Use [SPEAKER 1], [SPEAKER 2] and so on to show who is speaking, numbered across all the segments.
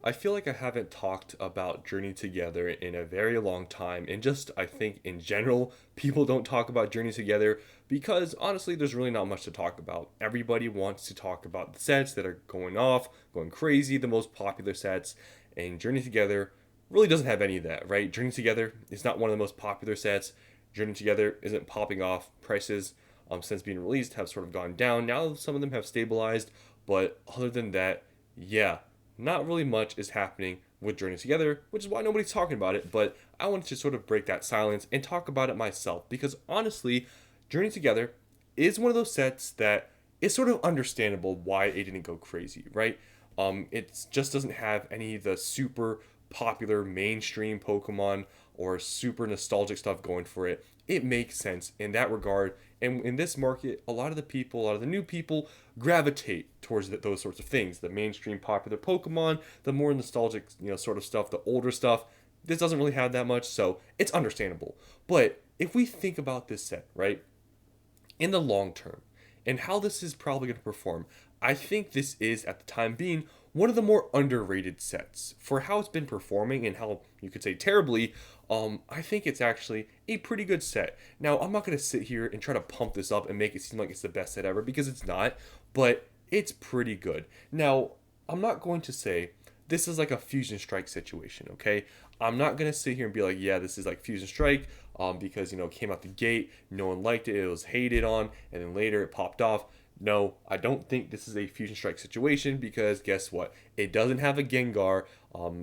[SPEAKER 1] I feel like I haven't talked about Journey Together in a very long time, and just I think in general, people don't talk about Journey Together because honestly, there's really not much to talk about. Everybody wants to talk about the sets that are going off, going crazy, the most popular sets, and Journey Together really doesn't have any of that, right? Journey Together is not one of the most popular sets. Journey Together isn't popping off. Prices, since being released, have sort of gone down. Now some of them have stabilized, but other than that, yeah, not really much is happening with Journey Together, which is why nobody's talking about it. But I wanted to sort of break that silence and talk about it myself because honestly, Journey Together is one of those sets that is sort of understandable why it didn't go crazy, right? It just doesn't have any of the super popular mainstream Pokemon or super nostalgic stuff going for it. It makes sense in that regard. And in this market, a lot of the people, a lot of the new people gravitate towards those sorts of things. The mainstream popular Pokemon, the more nostalgic, sort of stuff, the older stuff. This doesn't really have that much, so it's understandable. But if we think about this set, right, in the long term, and how this is probably going to perform, I think this is, at the time being, one of the more underrated sets for how it's been performing and how you could say terribly. I think it's actually a pretty good set. Now, I'm not going to sit here and try to pump this up and make it seem like it's the best set ever because it's not, but it's pretty good. Now, I'm not going to say this is like a Fusion Strike situation, okay? I'm not going to sit here and be like, yeah, this is like Fusion Strike because, it came out the gate, no one liked it, it was hated on, and then later it popped off. No, I don't think this is a Fusion Strike situation because guess what? It doesn't have a Gengar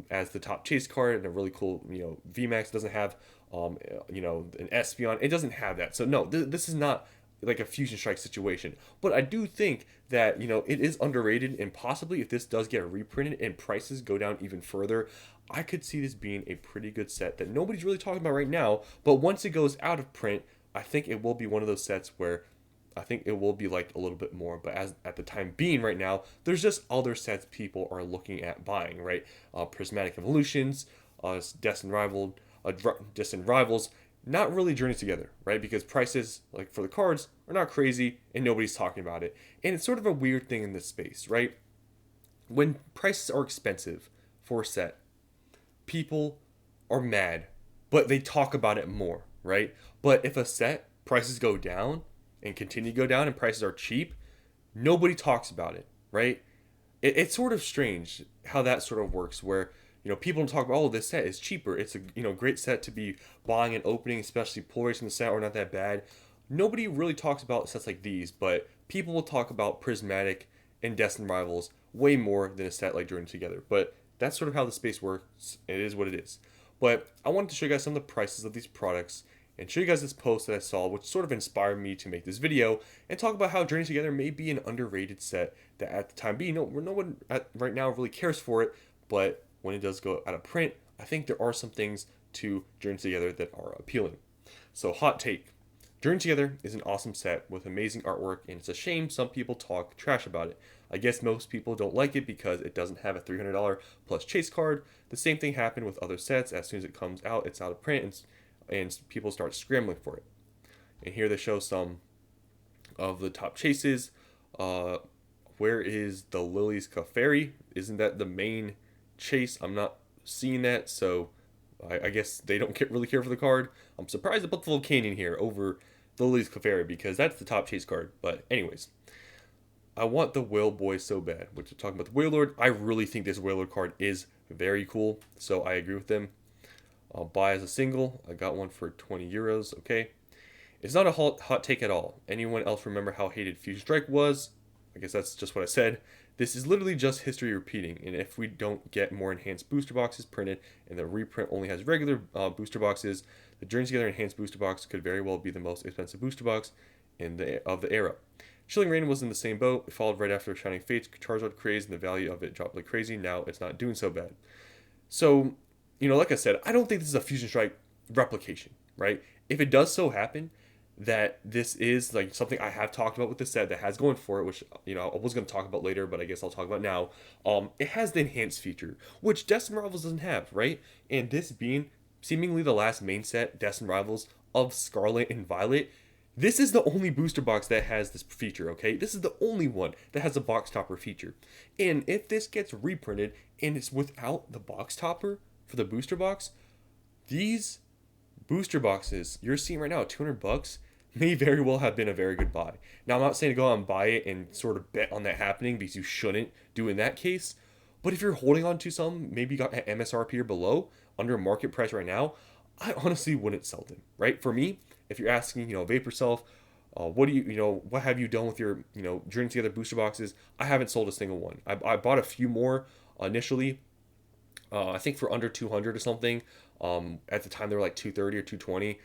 [SPEAKER 1] as the top chase card and a really cool, VMAX doesn't have, an Espeon. It doesn't have that. So no, this is not like a Fusion Strike situation. But I do think that, it is underrated and possibly if this does get reprinted and prices go down even further, I could see this being a pretty good set that nobody's really talking about right now. But once it goes out of print, I think it will be one of those sets where I think it will be liked a little bit more, but as at the time being right now, there's just other sets people are looking at buying, right? Prismatic Evolutions, Distant Rivals, not really Journeys Together, right? Because prices like for the cards are not crazy and nobody's talking about it, and it's sort of a weird thing in this space, right? When prices are expensive for a set, people are mad, but they talk about it more, right? But if a set prices go down and continue to go down and prices are cheap, nobody talks about it, right? It's sort of strange how that sort of works where, people don't talk about, oh, this set is cheaper. It's a, great set to be buying and opening, especially pull rates in the set are not that bad. Nobody really talks about sets like these, but people will talk about Prismatic and Destined Rivals way more than a set like Journey Together. But that's sort of how the space works. It is what it is. But I wanted to show you guys some of the prices of these products and show you guys this post that I saw, which sort of inspired me to make this video and talk about how Journey Together may be an underrated set that at the time being, no one right now really cares for it, but when it does go out of print, I think there are some things to Journey Together that are appealing. So, hot take. Journey Together is an awesome set with amazing artwork, and it's a shame some people talk trash about it. I guess most people don't like it because it doesn't have a $300 plus chase card. The same thing happened with other sets. As soon as it comes out, it's out of print, and people start scrambling for it. And here they show some of the top chases. Where is the Lily's Clefairy? Isn't that the main chase? I'm not seeing that, so I guess they don't really care for the card. I'm surprised they put the Volcanion here over the Lily's Clefairy because that's the top chase card. But anyways, I want the Whale Boy so bad. Which we're talking about the Wailord. I really think this Wailord card is very cool, so I agree with them. I'll buy as a single. I got one for 20 euros. Okay. It's not a hot take at all. Anyone else remember how hated Fusion Strike was? I guess that's just what I said. This is literally just history repeating, and if we don't get more enhanced booster boxes printed and the reprint only has regular booster boxes, the Journey Together enhanced booster box could very well be the most expensive booster box of the era. Chilling Reign was in the same boat. It followed right after Shining Fates Charizard craze, and the value of it dropped like crazy. Now it's not doing so bad. So, like I said, I don't think this is a Fusion Strike replication, right? If it does so happen that this is like something I have talked about with the set that has going for it, which I was going to talk about later, but I guess I'll talk about now. It has the enhanced feature, which Destined Rivals doesn't have, right? And this being seemingly the last main set, Destined Rivals of Scarlet and Violet, This is the only booster box that has this feature, okay? This is the only one that has a box topper feature. And if this gets reprinted and it's without the box topper for the booster box, these booster boxes you're seeing right now, 200 bucks, may very well have been a very good buy. Now, I'm not saying to go out and buy it and sort of bet on that happening, because you shouldn't do in that case. But if you're holding on to some, maybe got at MSRP or below, under market price right now, I honestly wouldn't sell them, right? For me, if you're asking, Vapor Self, what do what have you done with your, Journey Together booster boxes? I haven't sold a single one. I bought a few more initially, I think for under 200 or something. At the time they were like 230 or 220.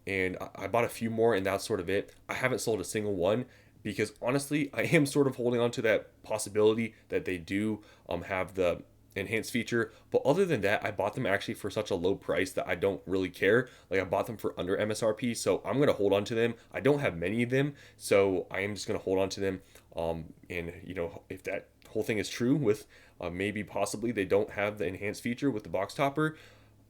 [SPEAKER 1] And I bought a few more, and that's sort of it. I haven't sold a single one because honestly, I am sort of holding on to that possibility that they do have the enhanced feature. But other than that, I bought them actually for such a low price that I don't really care. Like, I bought them for under MSRP, so I'm gonna hold on to them. I don't have many of them, so I am just gonna hold on to them. And if that whole thing is true with maybe possibly they don't have the enhanced feature with the box topper,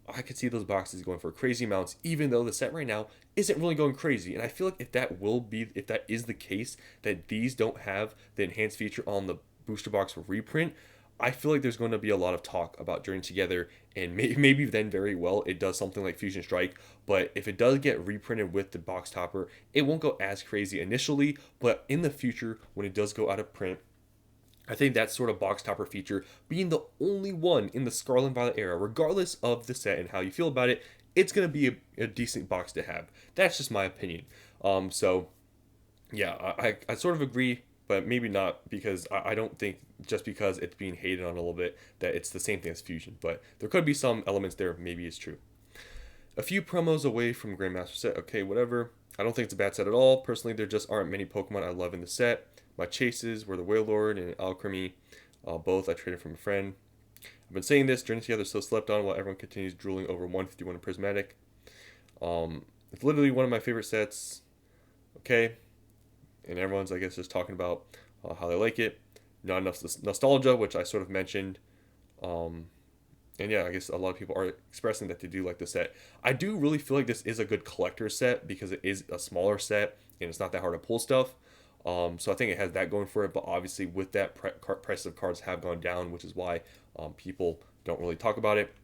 [SPEAKER 1] I could see those boxes going for crazy amounts, even though the set right now isn't really going crazy. And I feel like if that is the case, that these don't have the enhanced feature on the booster box reprint, I feel like there's going to be a lot of talk about Journey Together, and maybe then very well it does something like Fusion Strike. But if it does get reprinted with the box topper, it won't go as crazy initially, but in the future, when it does go out of print, I think that sort of box topper feature being the only one in the Scarlet and Violet era, regardless of the set and how you feel about it, it's going to be a decent box to have. That's just my opinion. So, yeah, I sort of agree, but maybe not, because I don't think just because it's being hated on a little bit that it's the same thing as Fusion. But there could be some elements there, maybe it's true. A few promos away from Grandmaster set. Okay, whatever. I don't think it's a bad set at all. Personally, there just aren't many Pokemon I love in the set. My chases were the Wailord and Alchemy. Both I traded from a friend. I've been saying this, Journey Together is so slept on while everyone continues drooling over 151 in Prismatic. It's literally one of my favorite sets. Okay. And everyone's, I guess, just talking about how they like it. Not enough nostalgia, which I sort of mentioned. And yeah, I guess a lot of people are expressing that they do like the set. I do really feel like this is a good collector set because it is a smaller set and it's not that hard to pull stuff. So I think it has that going for it. But obviously, with that, prices of cards have gone down, which is why people don't really talk about it.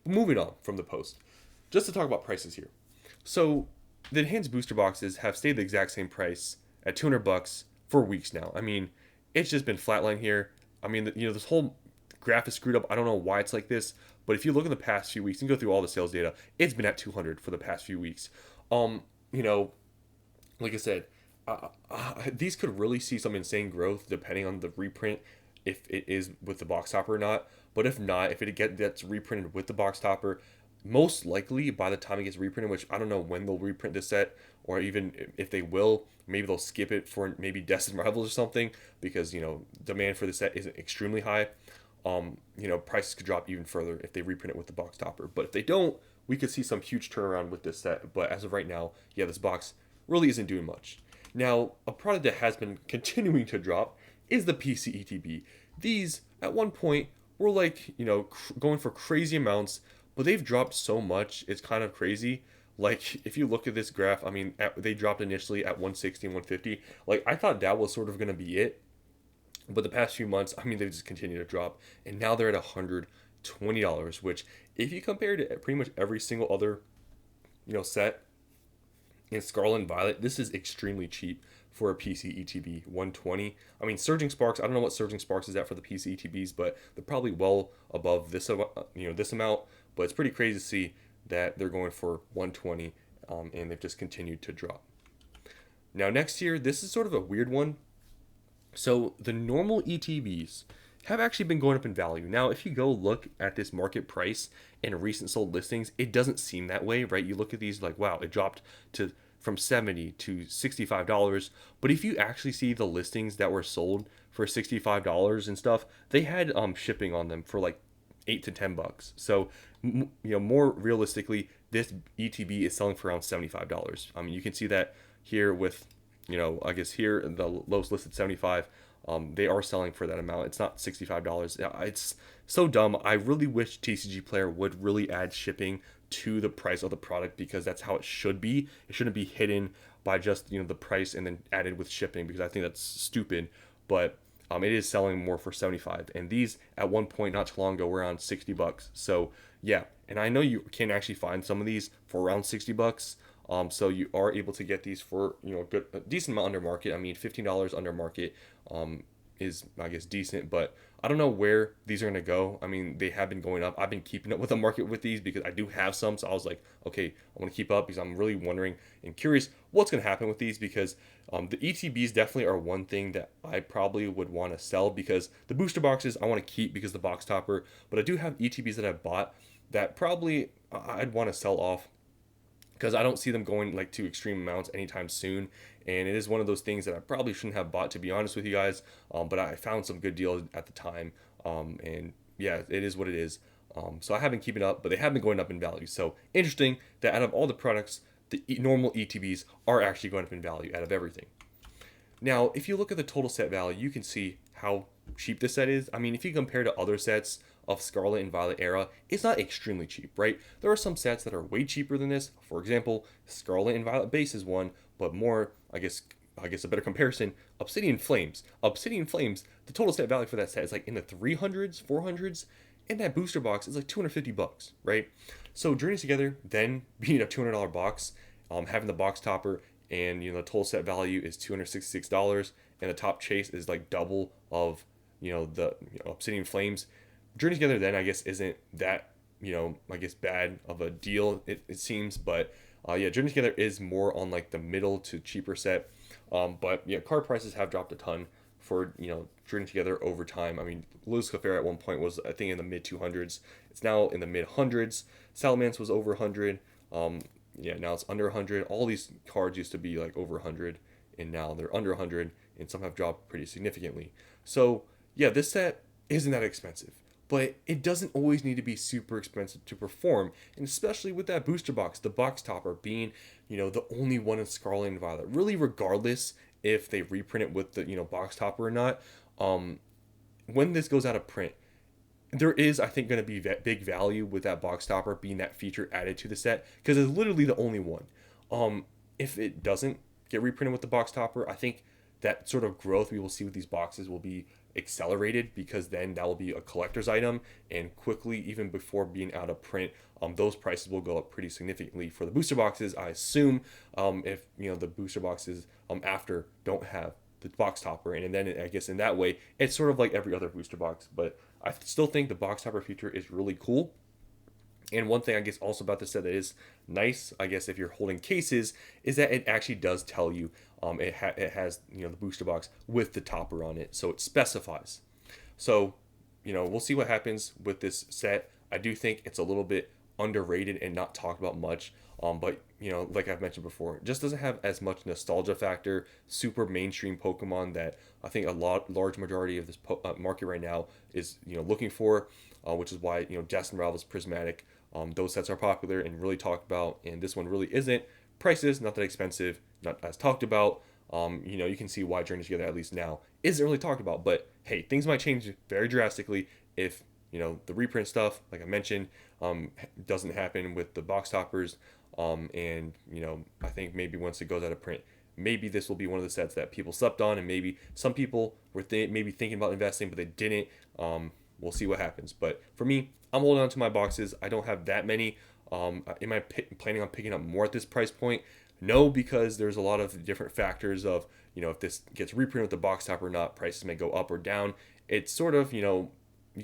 [SPEAKER 1] But moving on from the post, just to talk about prices here. So the enhanced booster boxes have stayed the exact same price at 200 bucks for weeks now. I mean, it's just been flatline here. I mean, this whole graph is screwed up. I don't know why it's like this, but if you look in the past few weeks and go through all the sales data, it's been at 200 for the past few weeks. Like I said, these could really see some insane growth depending on the reprint, if it is with the box topper or not. But if not, if it gets reprinted with the box topper, most likely by the time it gets reprinted, which I don't know when they'll reprint this set, or even if they will, maybe they'll skip it for maybe Destined Rivals or something, because demand for the set isn't extremely high. Prices could drop even further if they reprint it with the box topper. But if they don't, we could see some huge turnaround with this set. But as of right now, yeah, this box really isn't doing much. Now, a product that has been continuing to drop is the PC ETB. These, at one point, were like, going for crazy amounts, but they've dropped so much, it's kind of crazy. Like, if you look at this graph, I mean, they dropped initially at 160 and 150. Like, I thought that was sort of going to be it. But the past few months, I mean, they've just continued to drop. And now they're at $120, which, if you compare to pretty much every single other, set in Scarlet and Violet, this is extremely cheap for a PC ETB. 120. I mean, Surging Sparks, I don't know what Surging Sparks is at for the PC ETBs, but they're probably well above this, this amount. But it's pretty crazy to see that they're going for 120, and they've just continued to drop. Now, next year, this is sort of a weird one. So the normal ETBs have actually been going up in value. Now, if you go look at this market price in recent sold listings, it doesn't seem that way, right? You look at these like, wow, it dropped from $70 to $65. But if you actually see the listings that were sold for $65 and stuff, they had shipping on them for like $8 to $10. So, more realistically, this ETB is selling for around $75. I mean, you can see that here with, I guess here the lowest listed 75. They are selling for that amount. It's not $65. It's so dumb. I really wish TCG Player would really add shipping to the price of the product, because that's how it should be. It shouldn't be hidden by just the price and then added with shipping, because I think that's stupid. But it is selling more for 75, and these at one point not too long ago were around $60. So yeah, and I know you can actually find some of these for around $60. So you are able to get these for a decent amount under market. I mean, $15 under market is, I guess, decent, but I don't know where these are going to go. I mean, they have been going up. I've been keeping up with the market with these because I do have some. So I was like, okay, I want to keep up because I'm really wondering and curious what's going to happen with these, because the ETBs definitely are one thing that I probably would want to sell, because the booster boxes I want to keep because the box topper, but I do have ETBs that I've bought that probably I'd want to sell off because I don't see them going like to extreme amounts anytime soon. And it is one of those things that I probably shouldn't have bought, to be honest with you guys. But I found some good deals at the time. And yeah, it is what it is. So I haven't keeping up, but they have been going up in value. So interesting that out of all the products, the normal ETBs are actually going up in value out of everything. Now, if you look at the total set value, you can see how cheap this set is. I mean, if you compare to other sets of Scarlet and Violet era, it's not extremely cheap, right? There are some sets that are way cheaper than this. For example, Scarlet and Violet base is one, but more, I guess a better comparison, Obsidian Flames. Obsidian Flames, the total set value for that set is like in the 300s, 400s, and that booster box is like $250, right? So Journeys Together, then being a $200 box, having the box topper, and the total set value is $266, and the top chase is like double of the Obsidian Flames. Journey Together then, I guess, isn't that I guess bad of a deal, it seems, but yeah, Journey Together is more on like the middle to cheaper set. But yeah, card prices have dropped a ton for Journey Together over time. I mean, Luz Clefairy at one point was, I think, in the mid 200s. It's now in the mid hundreds. Salamence was over 100. Yeah, now it's under 100. All these cards used to be like over 100, and now they're under 100, and some have dropped pretty significantly. So yeah, this set isn't that expensive, but it doesn't always need to be super expensive to perform, and especially with that booster box, the box topper being the only one in Scarlet and Violet. Really, regardless if they reprint it with the box topper or not, when this goes out of print, there is, I think, going to be big value with that box topper being that feature added to the set, because it's literally the only one. If it doesn't get reprinted with the box topper, I think that sort of growth we will see with these boxes will be accelerated, because then that will be a collector's item, and quickly, even before being out of print, those prices will go up pretty significantly for the booster boxes, I assume, if the booster boxes after don't have the box topper. And then I guess in that way it's sort of like every other booster box, but I still think the box topper feature is really cool. And one thing I guess also about this set that is nice, I guess if you're holding cases, is that it actually does tell you it has the booster box with the topper on it, so it specifies. So we'll see what happens with this set. I do think it's a little bit underrated and not talked about much, but like I've mentioned before, it just doesn't have as much nostalgia factor, super mainstream Pokemon that I think a large majority of this market right now is looking for, which is why Jason Ravel's Prismatic, those sets are popular and really talked about, and this one really isn't. Prices not that expensive, not as talked about. You can see why Journey Together, at least now, isn't really talked about. But hey, things might change very drastically if the reprint stuff, like I mentioned, doesn't happen with the box toppers. And I think maybe once it goes out of print, maybe this will be one of the sets that people slept on, and maybe some people were maybe thinking about investing, but they didn't. We'll see what happens. But for me, I'm holding on to my boxes. I don't have that many. Am I planning on picking up more at this price point? No, because there's a lot of different factors of, if this gets reprinted with the box top or not, prices may go up or down. It's sort of, you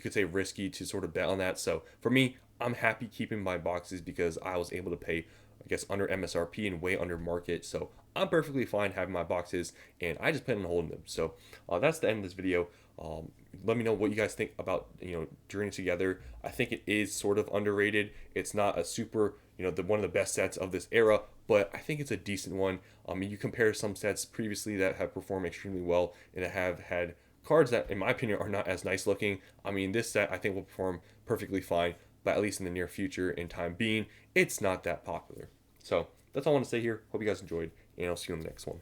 [SPEAKER 1] could say risky to sort of bet on that. So for me, I'm happy keeping my boxes because I was able to pay, I guess, under MSRP and way under market. So I'm perfectly fine having my boxes, and I just plan on holding them. So that's the end of this video. Let me know what you guys think about Journey Together. I think it is sort of underrated. It's not a super one of the best sets of this era, but I think it's a decent one. You compare some sets previously that have performed extremely well and that have had cards that, in my opinion, are not as nice looking. I mean, this set I think will perform perfectly fine, but at least in the near future, in time being, it's not that popular. So that's all I want to say here. Hope you guys enjoyed, and I'll see you in the next one.